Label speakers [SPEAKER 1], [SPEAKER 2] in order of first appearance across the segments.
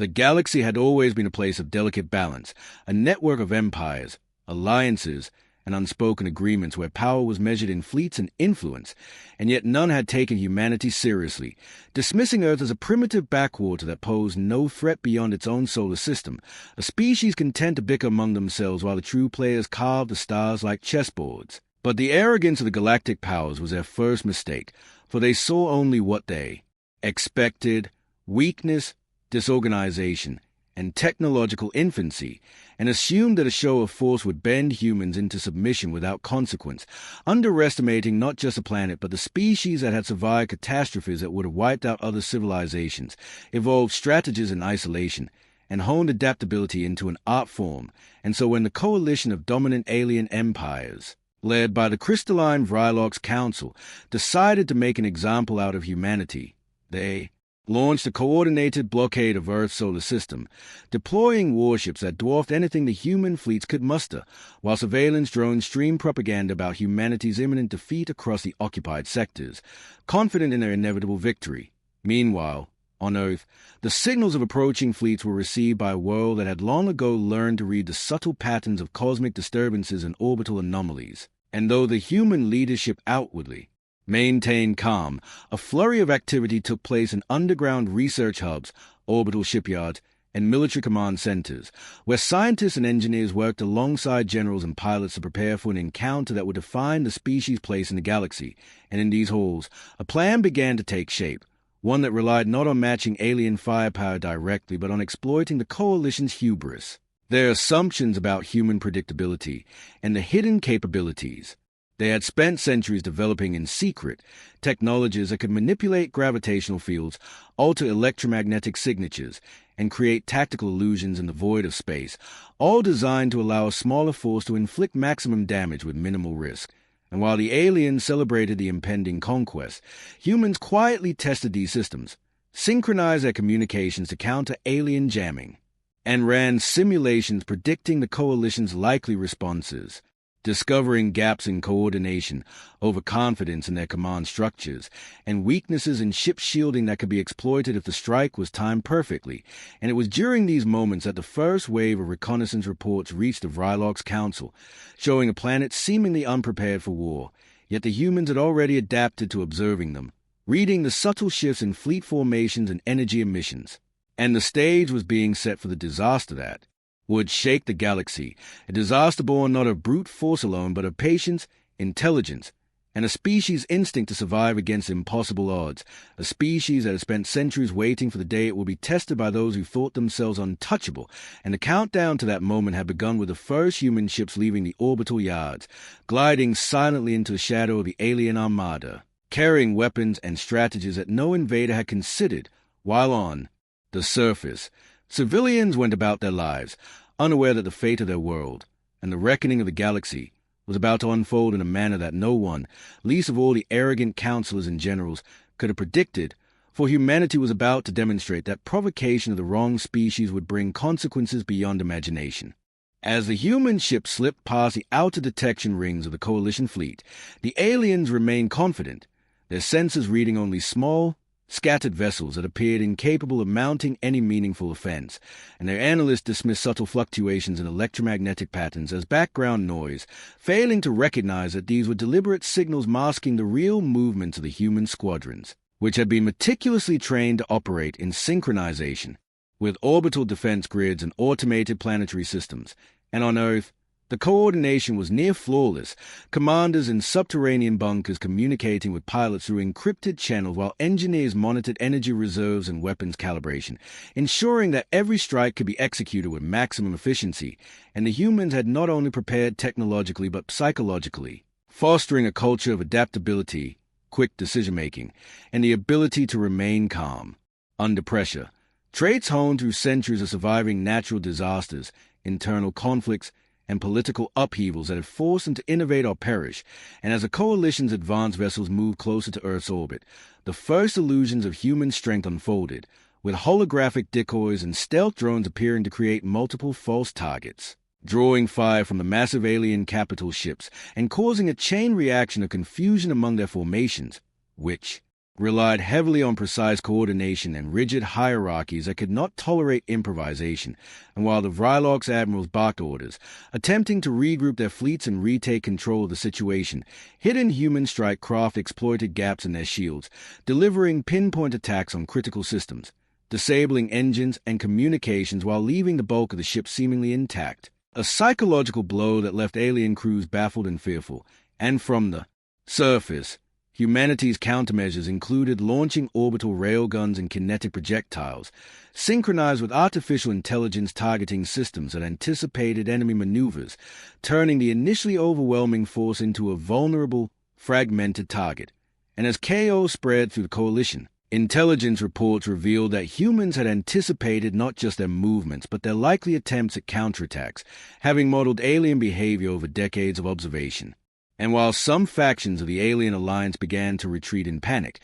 [SPEAKER 1] The galaxy had always been a place of delicate balance, a network of empires, alliances, and unspoken agreements where power was measured in fleets and influence, and yet none had taken humanity seriously, dismissing Earth as a primitive backwater that posed no threat beyond its own solar system, a species content to bicker among themselves while the true players carved the stars like chessboards. But the arrogance of the galactic powers was their first mistake, for they saw only what they expected: weakness, disorganization, and technological infancy, and assumed that a show of force would bend humans into submission without consequence, underestimating not just the planet but the species that had survived catastrophes that would have wiped out other civilizations, evolved strategies in isolation, and honed adaptability into an art form. And so when the coalition of dominant alien empires, led by the crystalline Vrylox Council, decided to make an example out of humanity, they launched a coordinated blockade of Earth's solar system, deploying warships that dwarfed anything the human fleets could muster, while surveillance drones streamed propaganda about humanity's imminent defeat across the occupied sectors, confident in their inevitable victory. Meanwhile, on Earth, the signals of approaching fleets were received by a world that had long ago learned to read the subtle patterns of cosmic disturbances and orbital anomalies. And though the human leadership outwardly maintained calm, a flurry of activity took place in underground research hubs, orbital shipyards, and military command centers, where scientists and engineers worked alongside generals and pilots to prepare for an encounter that would define the species' place in the galaxy. And in these halls, a plan began to take shape, one that relied not on matching alien firepower directly, but on exploiting the coalition's hubris, their assumptions about human predictability, and the hidden capabilities they had spent centuries developing in secret, technologies that could manipulate gravitational fields, alter electromagnetic signatures, and create tactical illusions in the void of space, all designed to allow a smaller force to inflict maximum damage with minimal risk. And while the aliens celebrated the impending conquest, humans quietly tested these systems, synchronized their communications to counter alien jamming, and ran simulations predicting the coalition's likely responses, discovering gaps in coordination, overconfidence in their command structures, and weaknesses in ship shielding that could be exploited if the strike was timed perfectly. And it was during these moments that the first wave of reconnaissance reports reached the Vrylox Council, showing a planet seemingly unprepared for war, yet the humans had already adapted to observing them, reading the subtle shifts in fleet formations and energy emissions. And the stage was being set for the disaster that would shake the galaxy, a disaster born not of brute force alone, but of patience, intelligence, and a species' instinct to survive against impossible odds, a species that has spent centuries waiting for the day it will be tested by those who thought themselves untouchable. And the countdown to that moment had begun with the first human ships leaving the orbital yards, gliding silently into the shadow of the alien armada, carrying weapons and strategies that no invader had considered. While on the surface, civilians went about their lives, unaware that the fate of their world, and the reckoning of the galaxy, was about to unfold in a manner that no one, least of all the arrogant counselors and generals, could have predicted, for humanity was about to demonstrate that provocation of the wrong species would bring consequences beyond imagination. As the human ship slipped past the outer detection rings of the coalition fleet, the aliens remained confident, their sensors reading only small, scattered vessels that appeared incapable of mounting any meaningful offense, and their analysts dismissed subtle fluctuations in electromagnetic patterns as background noise, failing to recognize that these were deliberate signals masking the real movements of the human squadrons, which had been meticulously trained to operate in synchronization with orbital defense grids and automated planetary systems. And on Earth, the coordination was near flawless, commanders in subterranean bunkers communicating with pilots through encrypted channels while engineers monitored energy reserves and weapons calibration, ensuring that every strike could be executed with maximum efficiency. And the humans had not only prepared technologically but psychologically, fostering a culture of adaptability, quick decision-making, and the ability to remain calm under pressure, traits honed through centuries of surviving natural disasters, internal conflicts, and political upheavals that had forced them to innovate or perish. And as the coalition's advanced vessels moved closer to Earth's orbit, the first illusions of human strength unfolded, with holographic decoys and stealth drones appearing to create multiple false targets, drawing fire from the massive alien capital ships and causing a chain reaction of confusion among their formations, which, relied heavily on precise coordination and rigid hierarchies that could not tolerate improvisation, and while the Vrylock's admirals barked orders, attempting to regroup their fleets and retake control of the situation, hidden human strike craft exploited gaps in their shields, delivering pinpoint attacks on critical systems, disabling engines and communications while leaving the bulk of the ship seemingly intact. A psychological blow that left alien crews baffled and fearful, and from the surface, humanity's countermeasures included launching orbital railguns and kinetic projectiles, synchronized with artificial intelligence targeting systems that anticipated enemy maneuvers, turning the initially overwhelming force into a vulnerable, fragmented target. And as chaos spread through the coalition, intelligence reports revealed that humans had anticipated not just their movements, but their likely attempts at counterattacks, having modeled alien behavior over decades of observation. And while some factions of the alien alliance began to retreat in panic,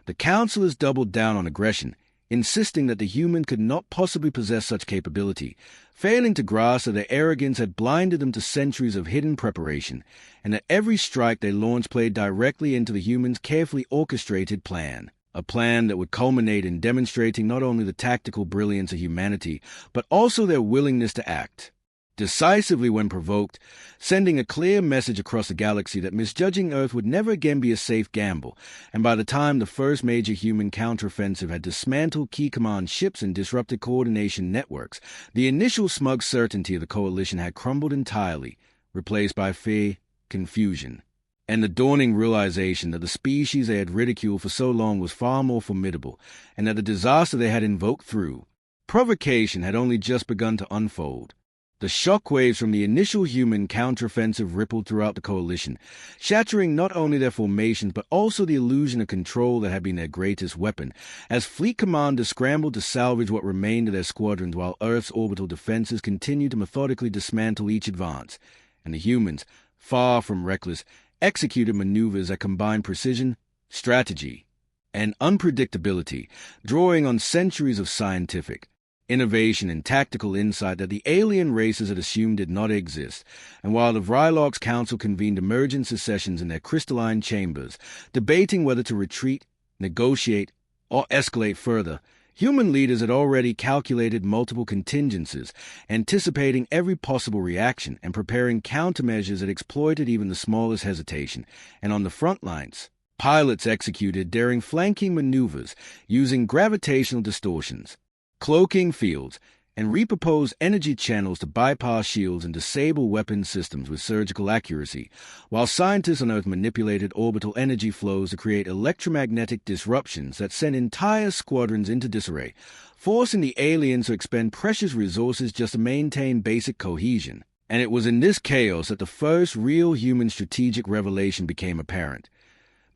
[SPEAKER 1] the counselors doubled down on aggression, insisting that the humans could not possibly possess such capability, failing to grasp that their arrogance had blinded them to centuries of hidden preparation, and that every strike they launched played directly into the humans' carefully orchestrated plan. A plan that would culminate in demonstrating not only the tactical brilliance of humanity, but also their willingness to act decisively when provoked, sending a clear message across the galaxy that misjudging Earth would never again be a safe gamble, and by the time the first major human counteroffensive had dismantled key command ships and disrupted coordination networks, the initial smug certainty of the coalition had crumbled entirely, replaced by fear, confusion, and the dawning realization that the species they had ridiculed for so long was far more formidable, and that the disaster they had invoked through provocation had only just begun to unfold. The shockwaves from the initial human counteroffensive rippled throughout the coalition, shattering not only their formations but also the illusion of control that had been their greatest weapon, as fleet commanders scrambled to salvage what remained of their squadrons while Earth's orbital defenses continued to methodically dismantle each advance, and the humans, far from reckless, executed maneuvers that combined precision, strategy, and unpredictability, drawing on centuries of scientific, innovation and tactical insight that the alien races had assumed did not exist, and while the Vrylock's Council convened emergency sessions in their crystalline chambers, debating whether to retreat, negotiate, or escalate further, human leaders had already calculated multiple contingencies, anticipating every possible reaction and preparing countermeasures that exploited even the smallest hesitation, and on the front lines, pilots executed daring flanking maneuvers using gravitational distortions, cloaking fields, and repurposed energy channels to bypass shields and disable weapon systems with surgical accuracy, while scientists on Earth manipulated orbital energy flows to create electromagnetic disruptions that sent entire squadrons into disarray, forcing the aliens to expend precious resources just to maintain basic cohesion. And it was in this chaos that the first real human strategic revelation became apparent.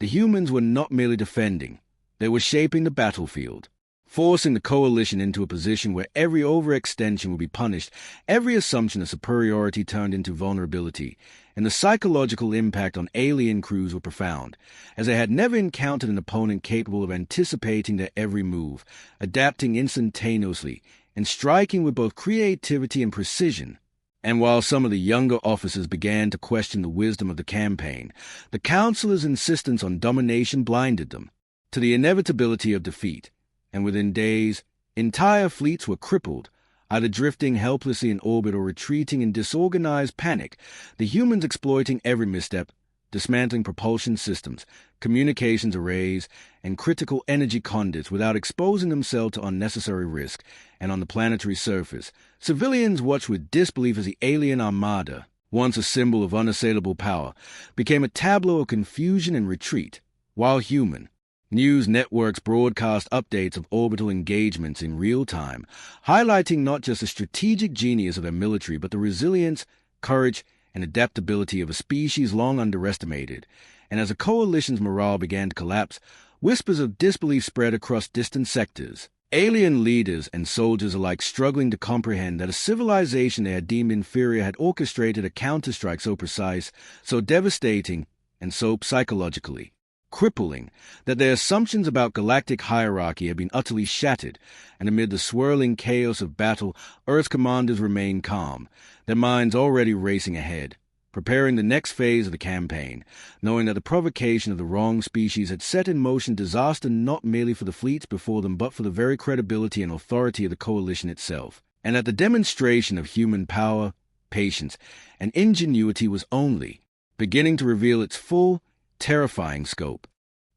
[SPEAKER 1] The humans were not merely defending, they were shaping the battlefield, forcing the coalition into a position where every overextension would be punished, every assumption of superiority turned into vulnerability, and the psychological impact on alien crews were profound, as they had never encountered an opponent capable of anticipating their every move, adapting instantaneously, and striking with both creativity and precision. And while some of the younger officers began to question the wisdom of the campaign, the counselors' insistence on domination blinded them to the inevitability of defeat. And within days, entire fleets were crippled, either drifting helplessly in orbit or retreating in disorganized panic, the humans exploiting every misstep, dismantling propulsion systems, communications arrays, and critical energy conduits without exposing themselves to unnecessary risk. And on the planetary surface, civilians watched with disbelief as the alien armada, once a symbol of unassailable power, became a tableau of confusion and retreat, while human news networks broadcast updates of orbital engagements in real time, highlighting not just the strategic genius of their military but the resilience, courage, and adaptability of a species long underestimated. And as the coalition's morale began to collapse, whispers of disbelief spread across distant sectors, alien leaders and soldiers alike struggling to comprehend that a civilization they had deemed inferior had orchestrated a counterstrike so precise, so devastating, and so psychologically crippling that their assumptions about galactic hierarchy had been utterly shattered, and amid the swirling chaos of battle, Earth's commanders remained calm, their minds already racing ahead, preparing the next phase of the campaign, knowing that the provocation of the wrong species had set in motion disaster not merely for the fleets before them but for the very credibility and authority of the coalition itself, and that the demonstration of human power, patience, and ingenuity was only beginning to reveal its full, terrifying scope.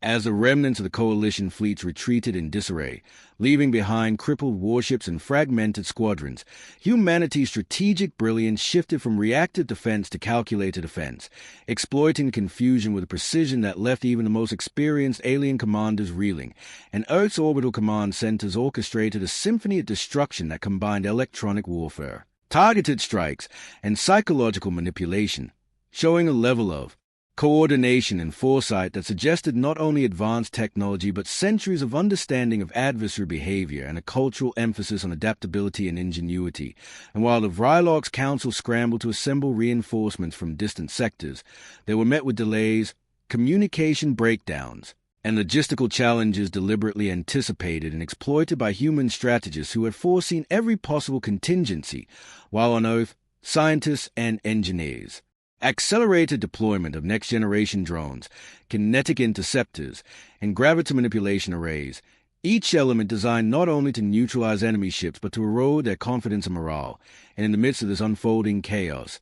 [SPEAKER 1] As the remnants of the coalition fleets retreated in disarray, leaving behind crippled warships and fragmented squadrons, humanity's strategic brilliance shifted from reactive defense to calculated offense, exploiting confusion with a precision that left even the most experienced alien commanders reeling, and Earth's orbital command centers orchestrated a symphony of destruction that combined electronic warfare, targeted strikes, and psychological manipulation, showing a level of coordination and foresight that suggested not only advanced technology but centuries of understanding of adversary behavior and a cultural emphasis on adaptability and ingenuity. And while the Vrylog's council scrambled to assemble reinforcements from distant sectors, they were met with delays, communication breakdowns, and logistical challenges deliberately anticipated and exploited by human strategists who had foreseen every possible contingency, while on Earth, scientists and engineers accelerated deployment of next-generation drones, kinetic interceptors, and gravity manipulation arrays, each element designed not only to neutralize enemy ships but to erode their confidence and morale. And in the midst of this unfolding chaos,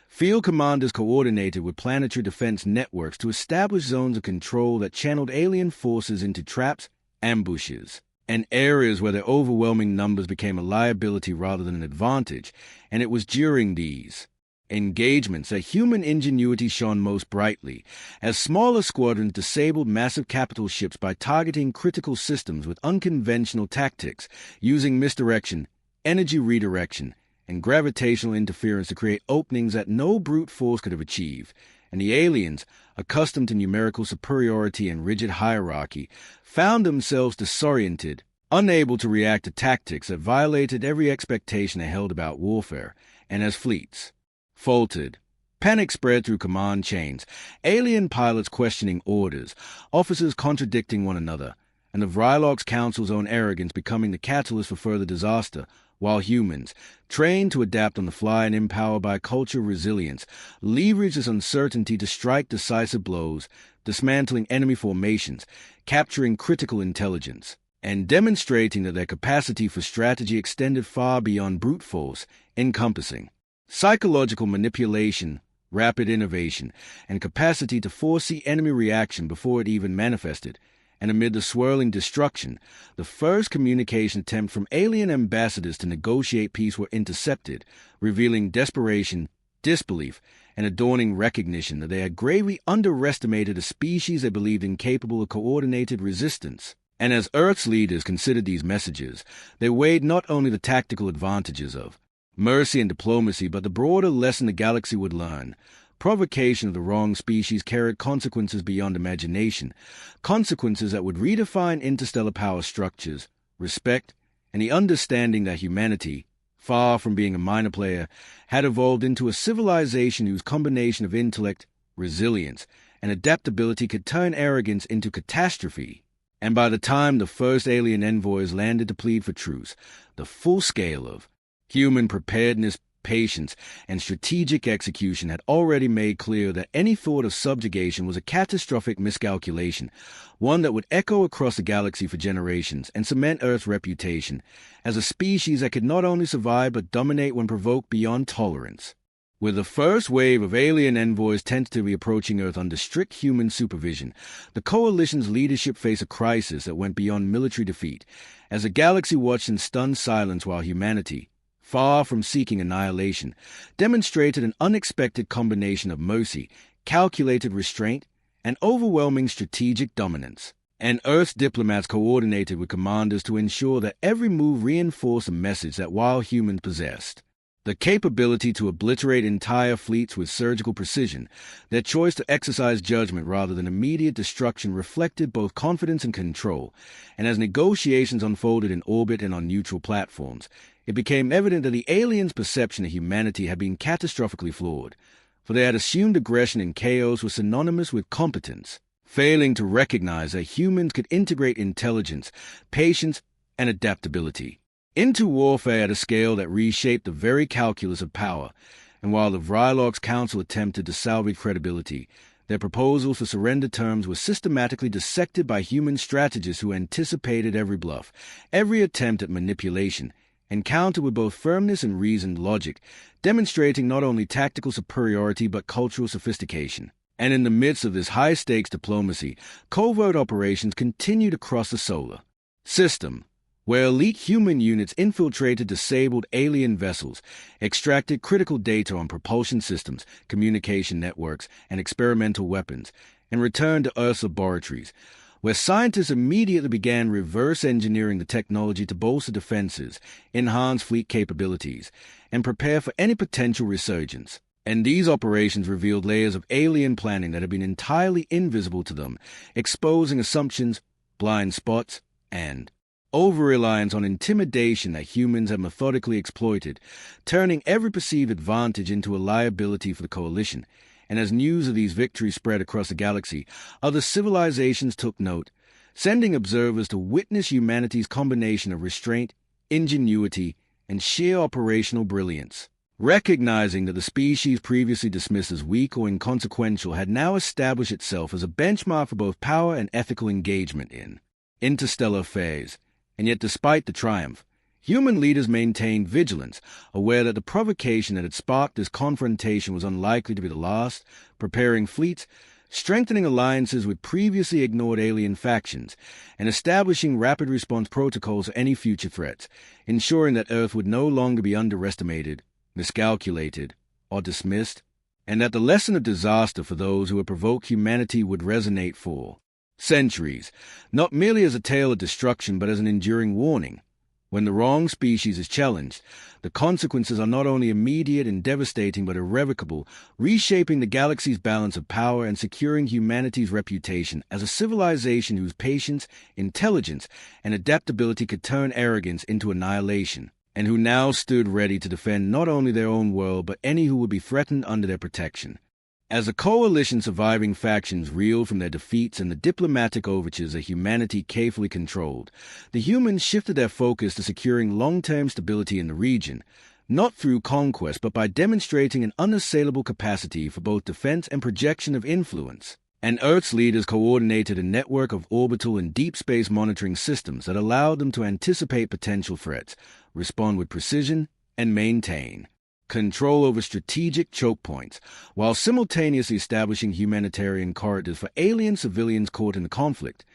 [SPEAKER 1] field commanders coordinated with planetary defense networks to establish zones of control that channeled alien forces into traps, ambushes, and areas where their overwhelming numbers became a liability rather than an advantage. And it was during these engagements that human ingenuity shone most brightly, as smaller squadrons disabled massive capital ships by targeting critical systems with unconventional tactics, using misdirection, energy redirection, and gravitational interference to create openings that no brute force could have achieved. And the aliens, accustomed to numerical superiority and rigid hierarchy, found themselves disoriented, unable to react to tactics that violated every expectation they held about warfare. And as fleets faltered, panic spread through command chains, alien pilots questioning orders, officers contradicting one another, and the Vrylog's council's own arrogance becoming the catalyst for further disaster, while humans, trained to adapt on the fly and empowered by cultural resilience, leveraged this uncertainty to strike decisive blows, dismantling enemy formations, capturing critical intelligence, and demonstrating that their capacity for strategy extended far beyond brute force, encompassing psychological manipulation, rapid innovation, and capacity to foresee enemy reaction before it even manifested. And amid the swirling destruction, the first communication attempt from alien ambassadors to negotiate peace were intercepted, revealing desperation, disbelief, and a dawning recognition that they had gravely underestimated a species they believed incapable of coordinated resistance. And as Earth's leaders considered these messages, they weighed not only the tactical advantages of mercy and diplomacy, but the broader lesson the galaxy would learn. Provocation of the wrong species carried consequences beyond imagination, consequences that would redefine interstellar power structures, respect, and the understanding that humanity, far from being a minor player, had evolved into a civilization whose combination of intellect, resilience, and adaptability could turn arrogance into catastrophe. And by the time the first alien envoys landed to plead for truce, the full scale of human preparedness, patience, and strategic execution had already made clear that any thought of subjugation was a catastrophic miscalculation, one that would echo across the galaxy for generations and cement Earth's reputation as a species that could not only survive but dominate when provoked beyond tolerance. With the first wave of alien envoys tentatively approaching Earth under strict human supervision, the Coalition's leadership faced a crisis that went beyond military defeat, as the galaxy watched in stunned silence while humanity, far from seeking annihilation, demonstrated an unexpected combination of mercy, calculated restraint, and overwhelming strategic dominance. And Earth's diplomats coordinated with commanders to ensure that every move reinforced a message that while humans possessed the capability to obliterate entire fleets with surgical precision, their choice to exercise judgment rather than immediate destruction reflected both confidence and control. And as negotiations unfolded in orbit and on neutral platforms, it became evident that the aliens' perception of humanity had been catastrophically flawed, for they had assumed aggression and chaos was synonymous with competence, failing to recognize that humans could integrate intelligence, patience, and adaptability into warfare at a scale that reshaped the very calculus of power. and while the Vrylox Council attempted to salvage credibility, their proposals for surrender terms were systematically dissected by human strategists who anticipated every bluff, every attempt at manipulation, and countered with both firmness and reasoned logic, demonstrating not only tactical superiority but cultural sophistication. And in the midst of this high-stakes diplomacy, covert operations continued across the solar system, where elite human units infiltrated disabled alien vessels, extracted critical data on propulsion systems, communication networks, and experimental weapons, and returned to Earth's laboratories, where scientists immediately began reverse engineering the technology to bolster defenses, enhance fleet capabilities, and prepare for any potential resurgence. And these operations revealed layers of alien planning that had been entirely invisible to them, exposing assumptions, blind spots, and over-reliance on intimidation that humans had methodically exploited, turning every perceived advantage into a liability for the coalition. And as news of these victories spread across the galaxy, other civilizations took note, sending observers to witness humanity's combination of restraint, ingenuity, and sheer operational brilliance. Recognizing that the species previously dismissed as weak or inconsequential had now established itself as a benchmark for both power and ethical engagement in interstellar affairs. And yet despite the triumph, human leaders maintained vigilance, aware that the provocation that had sparked this confrontation was unlikely to be the last, preparing fleets, strengthening alliances with previously ignored alien factions, and establishing rapid response protocols for any future threats, ensuring that Earth would no longer be underestimated, miscalculated, or dismissed, and that the lesson of disaster for those who had provoked humanity would resonate for centuries, not merely as a tale of destruction but as an enduring warning. When the wrong species is challenged, the consequences are not only immediate and devastating but irrevocable, reshaping the galaxy's balance of power and securing humanity's reputation as a civilization whose patience, intelligence, and adaptability could turn arrogance into annihilation, and who now stood ready to defend not only their own world but any who would be threatened under their protection. As the coalition's surviving factions reeled from their defeats and the diplomatic overtures that humanity carefully controlled, the humans shifted their focus to securing long-term stability in the region, not through conquest but by demonstrating an unassailable capacity for both defense and projection of influence. And Earth's leaders coordinated a network of orbital and deep space monitoring systems that allowed them to anticipate potential threats, respond with precision, and maintain control over strategic choke points, while simultaneously establishing humanitarian corridors for alien civilians caught in the conflict,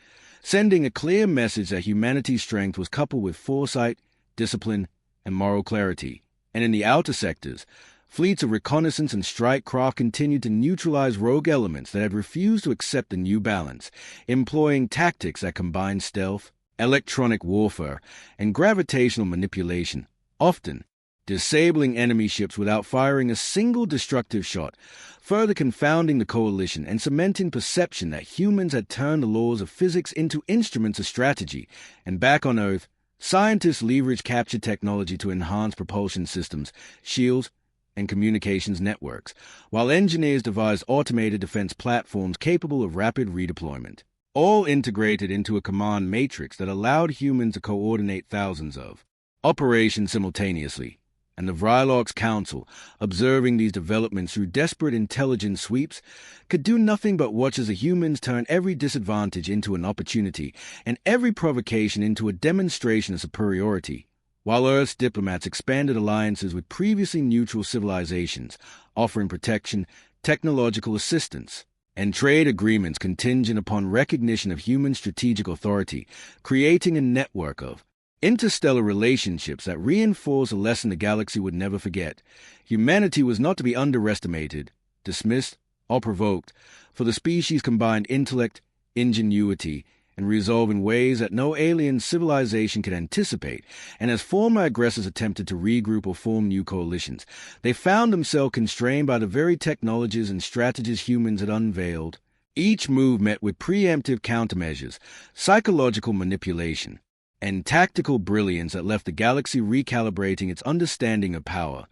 [SPEAKER 1] sending a clear message that humanity's strength was coupled with foresight, discipline, and moral clarity. And in the outer sectors, fleets of reconnaissance and strike craft continued to neutralize rogue elements that had refused to accept the new balance, employing tactics that combined stealth, electronic warfare, and gravitational manipulation, often disabling enemy ships without firing a single destructive shot, further confounding the coalition and cementing perception that humans had turned the laws of physics into instruments of strategy. And back on Earth, scientists leveraged capture technology to enhance propulsion systems, shields, and communications networks, while engineers devised automated defense platforms capable of rapid redeployment, all integrated into a command matrix that allowed humans to coordinate thousands of operations simultaneously. And the Vrylox Council, observing these developments through desperate intelligence sweeps, could do nothing but watch as the humans turn every disadvantage into an opportunity and every provocation into a demonstration of superiority, while Earth's diplomats expanded alliances with previously neutral civilizations, offering protection, technological assistance, and trade agreements contingent upon recognition of human strategic authority, creating a network of interstellar relationships that reinforce a lesson the galaxy would never forget. Humanity was not to be underestimated, dismissed, or provoked, for the species combined intellect, ingenuity, and resolve in ways that no alien civilization could anticipate, and as former aggressors attempted to regroup or form new coalitions, they found themselves constrained by the very technologies and strategies humans had unveiled. Each move met with preemptive countermeasures, psychological manipulation, and tactical brilliance that left the galaxy recalibrating its understanding of power.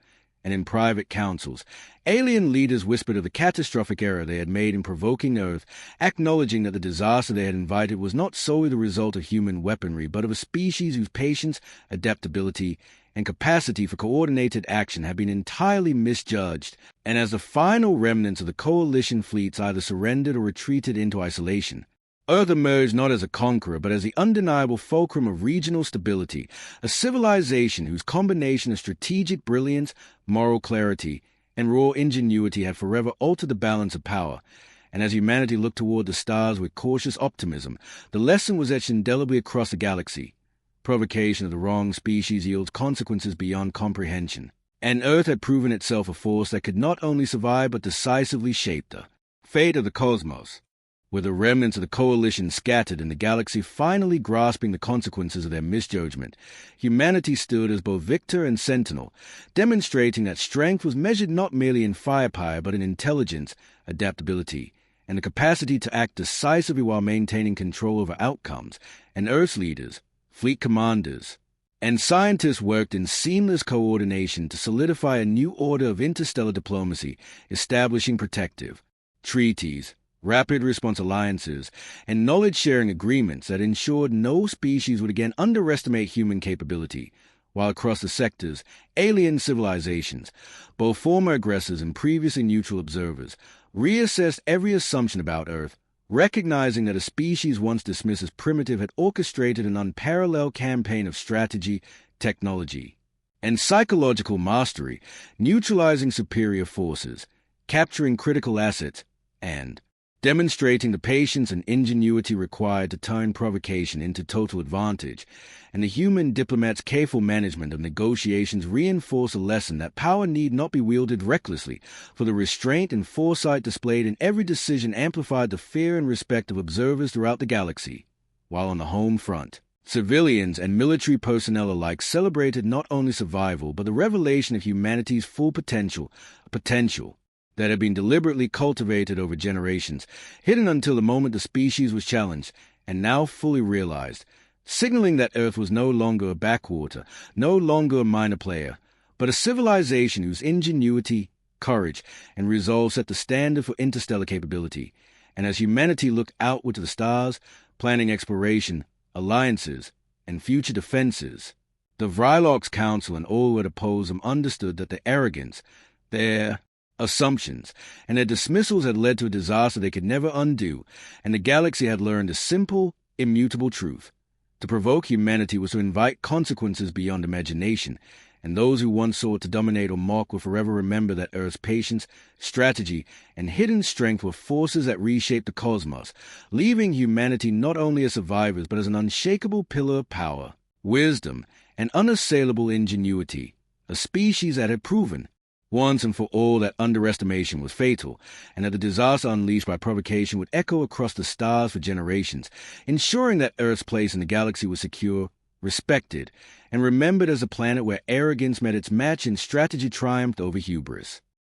[SPEAKER 1] And in private councils, alien leaders whispered of the catastrophic error they had made in provoking Earth, acknowledging that the disaster they had invited was not solely the result of human weaponry, but of a species whose patience, adaptability, and capacity for coordinated action had been entirely misjudged, and as the final remnants of the coalition fleets either surrendered or retreated into isolation, Earth emerged not as a conqueror, but as the undeniable fulcrum of regional stability, a civilization whose combination of strategic brilliance, moral clarity, and raw ingenuity had forever altered the balance of power. And as humanity looked toward the stars with cautious optimism, the lesson was etched indelibly across the galaxy. Provocation of the wrong species yields consequences beyond comprehension. And Earth had proven itself a force that could not only survive but decisively shape the fate of the cosmos. With the remnants of the coalition scattered and the galaxy finally grasping the consequences of their misjudgment, humanity stood as both victor and sentinel, demonstrating that strength was measured not merely in firepower but in intelligence, adaptability, and the capacity to act decisively while maintaining control over outcomes. And Earth's leaders, fleet commanders, and scientists worked in seamless coordination to solidify a new order of interstellar diplomacy, establishing protective treaties, rapid response alliances, and knowledge-sharing agreements that ensured no species would again underestimate human capability, while across the sectors, alien civilizations, both former aggressors and previously neutral observers, reassessed every assumption about Earth, recognizing that a species once dismissed as primitive had orchestrated an unparalleled campaign of strategy, technology, and psychological mastery, neutralizing superior forces, capturing critical assets, and demonstrating the patience and ingenuity required to turn provocation into total advantage. And the human diplomat's careful management of negotiations reinforced a lesson that power need not be wielded recklessly, for the restraint and foresight displayed in every decision amplified the fear and respect of observers throughout the galaxy. While on the home front, civilians and military personnel alike celebrated not only survival but the revelation of humanity's full potential, a potential that had been deliberately cultivated over generations, hidden until the moment the species was challenged, and now fully realized, signaling that Earth was no longer a backwater, no longer a minor player, but a civilization whose ingenuity, courage, and resolve set the standard for interstellar capability. And as humanity looked outward to the stars, planning exploration, alliances, and future defenses, the Vrylock's Council and all who had opposed them understood that their arrogance, their assumptions, and their dismissals had led to a disaster they could never undo, and the galaxy had learned a simple, immutable truth. To provoke humanity was to invite consequences beyond imagination, and those who once sought to dominate or mock will forever remember that Earth's patience, strategy, and hidden strength were forces that reshaped the cosmos, leaving humanity not only as survivors but as an unshakable pillar of power, wisdom, and unassailable ingenuity, a species that had proven once and for all that underestimation was fatal, and that the disaster unleashed by provocation would echo across the stars for generations, ensuring that Earth's place in the galaxy was secure, respected, and remembered as a planet where arrogance met its match and strategy triumphed over hubris.